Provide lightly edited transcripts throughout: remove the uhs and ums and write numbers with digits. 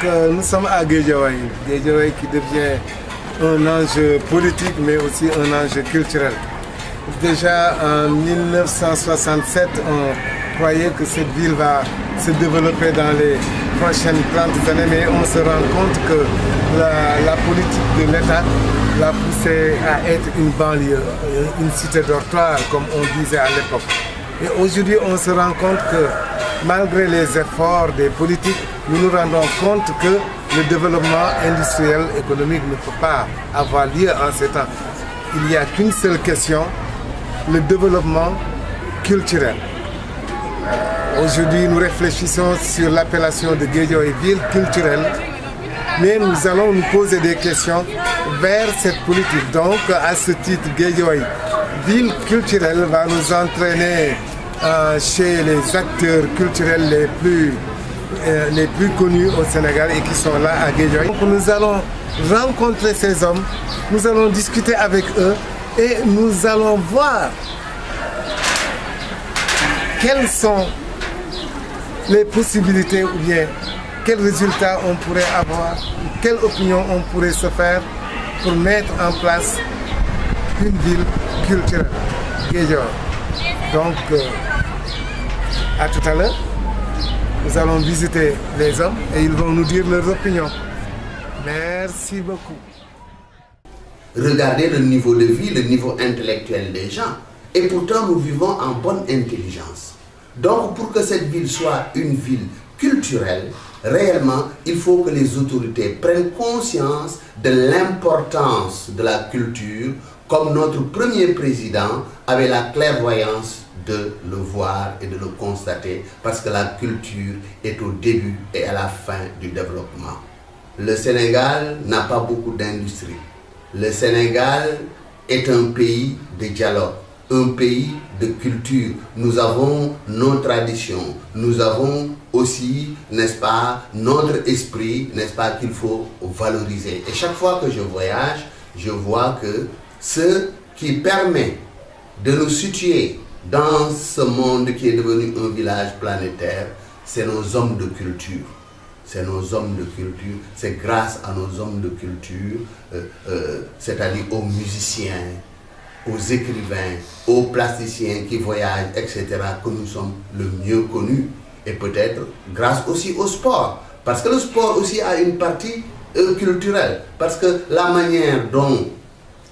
nous sommes à Guédiawaye. Guédiawaye qui devient un enjeu politique mais aussi un enjeu culturel. Déjà en 1967, on croyait que cette ville va se développer dans les prochaines 30 années, mais on se rend compte que la politique de l'État l'a poussé à être une banlieue, une cité dortoir, comme on disait à l'époque. Et aujourd'hui, on se rend compte que malgré les efforts des politiques, nous nous rendons compte que le développement industriel, économique ne peut pas avoir lieu en ces temps. Il n'y a qu'une seule question, le développement culturel. Aujourd'hui, nous réfléchissons sur l'appellation de Guédiawaye ville culturelle, mais nous allons nous poser des questions vers cette politique. Donc, à ce titre, Guédiawaye ville culturelle va nous entraîner chez les acteurs culturels les plus connus au Sénégal et qui sont là à Guédiawaye. Donc, nous allons rencontrer ces hommes, nous allons discuter avec eux et nous allons voir quelles sont les possibilités ou bien quels résultats on pourrait avoir, quelle opinion on pourrait se faire pour mettre en place une ville culturelle, Guédiawaye. Donc, à tout à l'heure, nous allons visiter les hommes et ils vont nous dire leurs opinions. Merci beaucoup. Regardez le niveau de vie, le niveau intellectuel des gens. Et pourtant, nous vivons en bonne intelligence. Donc, pour que cette ville soit une ville culturelle, réellement, il faut que les autorités prennent conscience de l'importance de la culture, comme notre premier président avait la clairvoyance de le voir et de le constater, parce que la culture est au début et à la fin du développement. Le Sénégal n'a pas beaucoup d'industrie. Le Sénégal est un pays de dialogue, un pays de culture. Nous avons nos traditions, nous avons aussi, n'est-ce pas, notre esprit, n'est-ce pas, qu'il faut valoriser. Et chaque fois que je voyage, je vois que ce qui permet de nous situer dans ce monde qui est devenu un village planétaire, c'est nos hommes de culture. C'est nos hommes de culture, c'est grâce à nos hommes de culture, c'est-à-dire aux musiciens, aux écrivains, aux plasticiens qui voyagent, etc., que nous sommes le mieux connus. Et peut-être grâce aussi au sport. Parce que le sport aussi a une partie culturelle. Parce que la manière dont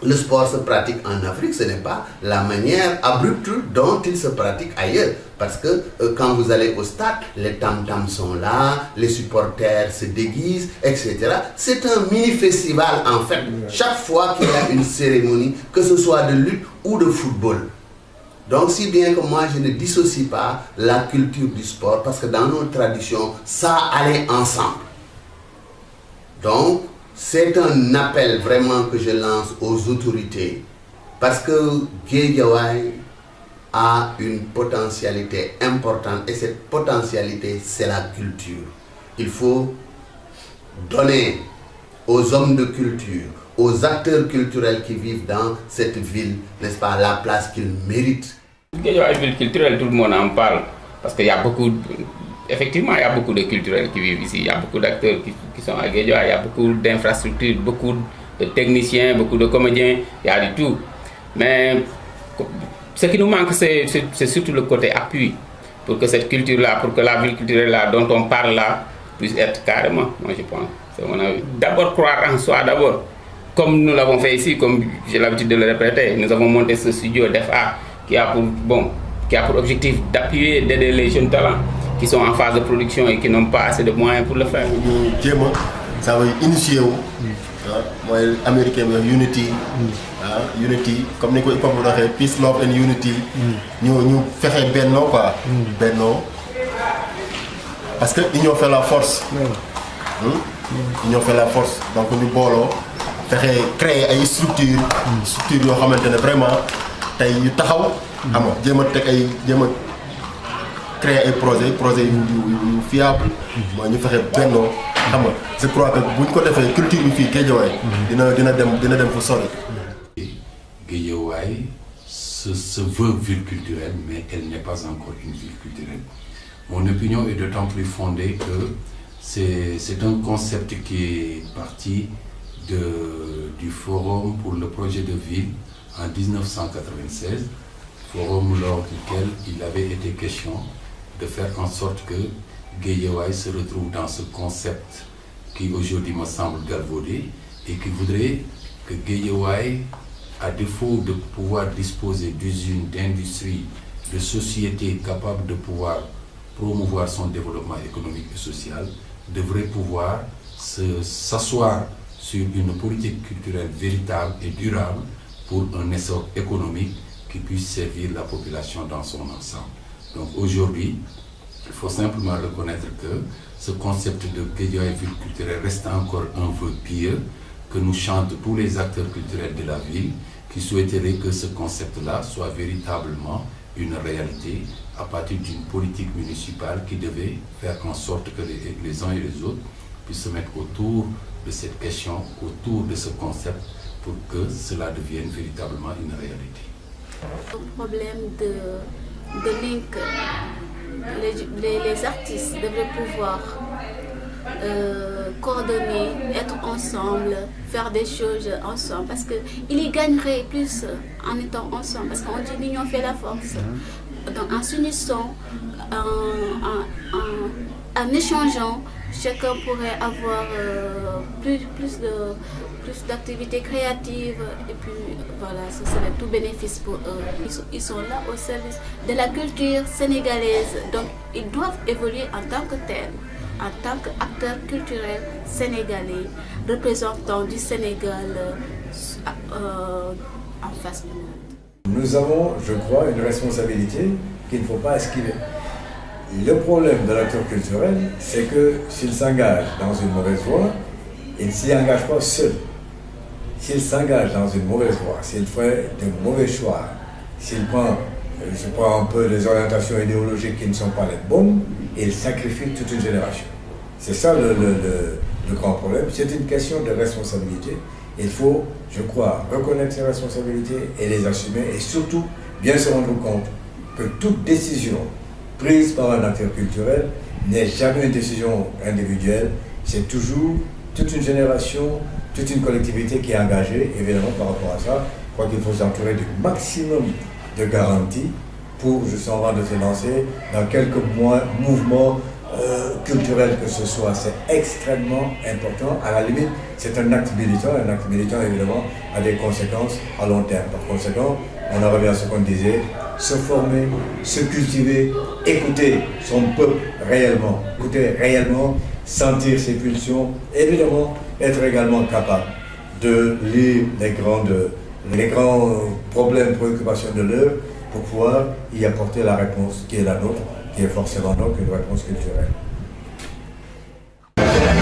le sport se pratique en Afrique, ce n'est pas la manière abrupte dont il se pratique ailleurs. Parce que quand vous allez au stade, les tam-tams sont là, les supporters se déguisent, etc. C'est un mini-festival en fait. Chaque fois qu'il y a une cérémonie, que ce soit de lutte ou de football. Donc si bien que moi je ne dissocie pas la culture du sport, parce que dans nos traditions, ça allait ensemble. Donc, c'est un appel vraiment que je lance aux autorités, parce que Guédiawaye a une potentialité importante et cette potentialité, c'est la culture. Il faut donner aux hommes de culture, aux acteurs culturels qui vivent dans cette ville, n'est-ce pas, la place qu'ils méritent. Guédiawaye ville culturelle, tout le monde en parle, parce qu'il y a beaucoup... Effectivement, il y a beaucoup de culturels qui vivent ici, il y a beaucoup d'acteurs qui sont à Guédiawaye, il y a beaucoup d'infrastructures, beaucoup de techniciens, beaucoup de comédiens, il y a du tout. Mais ce qui nous manque, c'est surtout le côté appui, pour que cette culture-là, pour que la ville culturelle-là dont on parle là, puisse être carrément, moi je pense. C'est mon avis. D'abord croire en soi, d'abord. Comme nous l'avons fait ici, comme j'ai l'habitude de le répéter, nous avons monté ce studio d'FA qui a pour objectif d'appuyer, d'aider les jeunes talents qui sont en phase de production et qui n'ont pas assez de moyens pour le faire. Ça va initier moi américain unity unity comme ni ko hip hop waxee peace love and unity ñu fexe benno quoi benno parce que union fait la force union fait la force donc ñu booloo fexe créer ay structure yoo xamante ne vraiment tey yu taxaw xam nga jéem a teg ay créer ay projet yu fiable mooy ñu fexe bennoo xam nga je crois que buñ ko defee culture bi fii Guédiawaye dina dem fu sori. Guédiawaye se veut ville culturelle, mais elle n'est pas encore une ville culturelle. Mon opinion est d'autant plus fondée que c'est un concept qui est parti du Forum pour le projet de ville en 1996, forum lors duquel il avait été question de faire en sorte que Guédiawaye se retrouve dans ce concept qui aujourd'hui me semble galvaudé et qui voudrait que Guédiawaye, à défaut de pouvoir disposer d'usines, d'industries, de sociétés capables de pouvoir promouvoir son développement économique et social, devrait pouvoir s'asseoir sur une politique culturelle véritable et durable pour un essor économique qui puisse servir la population dans son ensemble. Donc aujourd'hui, il faut simplement reconnaître que ce concept de Guédiawaye ville culturelle reste encore un vœu pieux que nous chantent tous les acteurs culturels de la ville qui souhaiteraient que ce concept-là soit véritablement une réalité à partir d'une politique municipale qui devait faire en sorte que les uns et les autres puissent se mettre autour de cette question, autour de ce concept pour que cela devienne véritablement une réalité. Un problème de link. Les artistes devraient pouvoir coordonner, être ensemble, faire des choses ensemble, parce qu'ils y gagneraient plus en étant ensemble, parce qu'on dit l'union fait la force. Donc en s'unissant, en échangeant, chacun pourrait avoir plus d'activités créatives, et puis voilà, ce serait tout bénéfice pour eux. Ils sont là au service de la culture sénégalaise, donc ils doivent évoluer en tant que tels, en tant qu'acteurs culturels sénégalais, représentants du Sénégal en face du monde. Nous avons, je crois, une responsabilité qu'il ne faut pas esquiver. Le problème de l'acteur culturel, c'est que s'il s'engage dans une mauvaise voie, il ne s'y engage pas seul. S'il s'engage dans une mauvaise voie, s'il fait de mauvais choix, s'il prend, je prends un peu des orientations idéologiques qui ne sont pas les bonnes, il sacrifie toute une génération. C'est ça le grand problème. C'est une question de responsabilité. Il faut, je crois, reconnaître ses responsabilités et les assumer, et surtout bien se rendre compte que toute décision prise par un acteur culturel n'est jamais une décision individuelle, c'est toujours toute une génération, toute une collectivité qui est engagée. Évidemment, par rapport à ça, je crois qu'il faut s'entourer du maximum de garanties pour justement de se lancer dans quelques mouvements culturels que ce soit. C'est extrêmement important. À la limite, c'est un acte militant. Un acte militant, évidemment, a des conséquences à long terme. Par conséquent, on en revient à ce qu'on disait, se former, se cultiver, écouter son peuple réellement, sentir ses pulsions, évidemment être également capable de lire les grands problèmes, préoccupations de l'heure pour pouvoir y apporter la réponse qui est la nôtre, qui est forcément donc une réponse culturelle.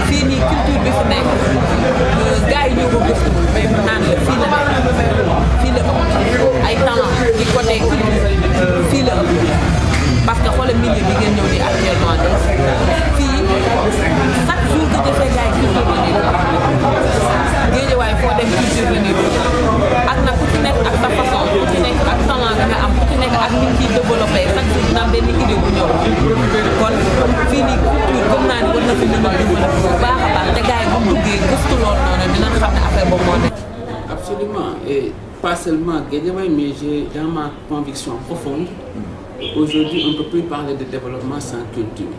fii nii culture bi fi nekk gars yi ñoo ko gëstuwul mais mu naan la fii la ëpp ay talent di côté culture fii la ëpp parce que xoolal milieu bi ngeen ñëw di actuellement de fii chaque jour que defee gars yi culture la ñuy Guédiawaye foo dem culture la ñuy ak nag ku ci nekk ak sa façon ku ci nekk ak talent bi nga am ku ci nekk ak nit ciy développé chaque jour dina am benn idée bu ñëw kon fii nii culture gëm naa ni war na fi mën a développé bu baax a baax te gars yi bu duggee gëstu lool noonu dinañ xam ne affaire boobu moo nekk. Absolument, et pas seulement Guédiawaye, mais j'ai dans ma conviction profonde, aujourd'hui on ne peut plus parler de développement sans culture.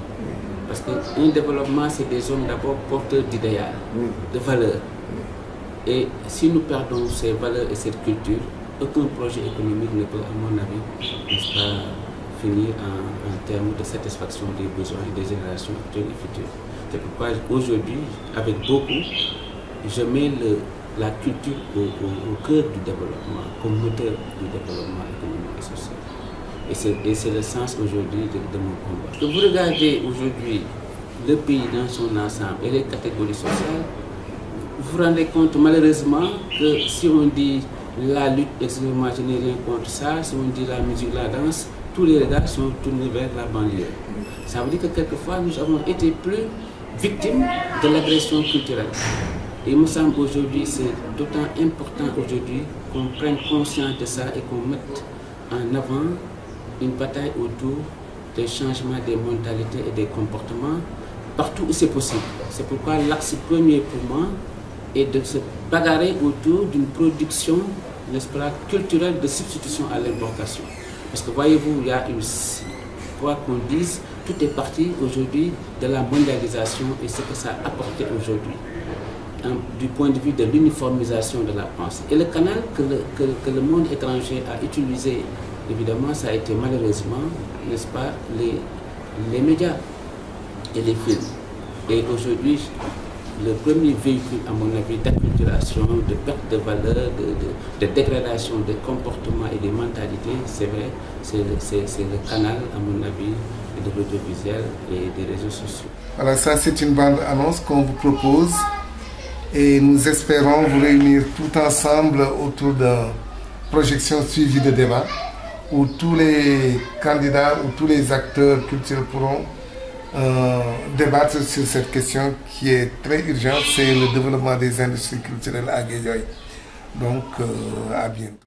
Parce qu'un développement, c'est des hommes d'abord porteurs d'idéal, de valeurs. Et si nous perdons ces valeurs et cette culture, aucun projet économique ne peut, à mon avis, pas finir en termes de satisfaction des besoins des générations actuelles et futures. C'est pourquoi aujourd'hui, avec beaucoup, je mets la culture au cœur du développement, comme moteur du développement économique et social. Et c'est le sens aujourd'hui de mon combat. Que vous regardez aujourd'hui le pays dans son ensemble et les catégories sociales, vous vous rendez compte malheureusement que si on dit la lutte, excusez-moi, je n'ai rien contre ça, si on dit la musique, la danse, tous les regards sont tournés vers la banlieue. Ça veut dire que quelquefois nous avons été plus victimes de l'agression culturelle. Et il me semble aujourd'hui c'est d'autant important aujourd'hui qu'on prenne conscience de ça et qu'on mette en avant une bataille autour des changements des mentalités et des comportements partout où c'est possible. C'est pourquoi l'axe premier pour moi est de se bagarrer autour d'une production, n'est-ce pas, culturelle de substitution à l'importation. Parce que voyez-vous, il y a une, quoi qu'on dise, tout est parti aujourd'hui de la mondialisation et ce que ça a apporté aujourd'hui, du point de vue de l'uniformisation de la pensée. Et le canal que le monde étranger a utilisé, évidemment, ça a été malheureusement, n'est-ce pas, les médias et les films. Et aujourd'hui, le premier véhicule, à mon avis, d'acculturation, de perte de valeur, de dégradation des comportements et des mentalités, c'est vrai, c'est le canal, à mon avis, de l'audiovisuel et des réseaux sociaux. Voilà, ça c'est une bande-annonce qu'on vous propose et nous espérons vous réunir tout ensemble autour d'une projection suivie de débat où tous les candidats ou tous les acteurs culturels pourront débattre sur cette question qui est très urgente, c'est le développement des industries culturelles à Guédiawaye. Donc, à bientôt.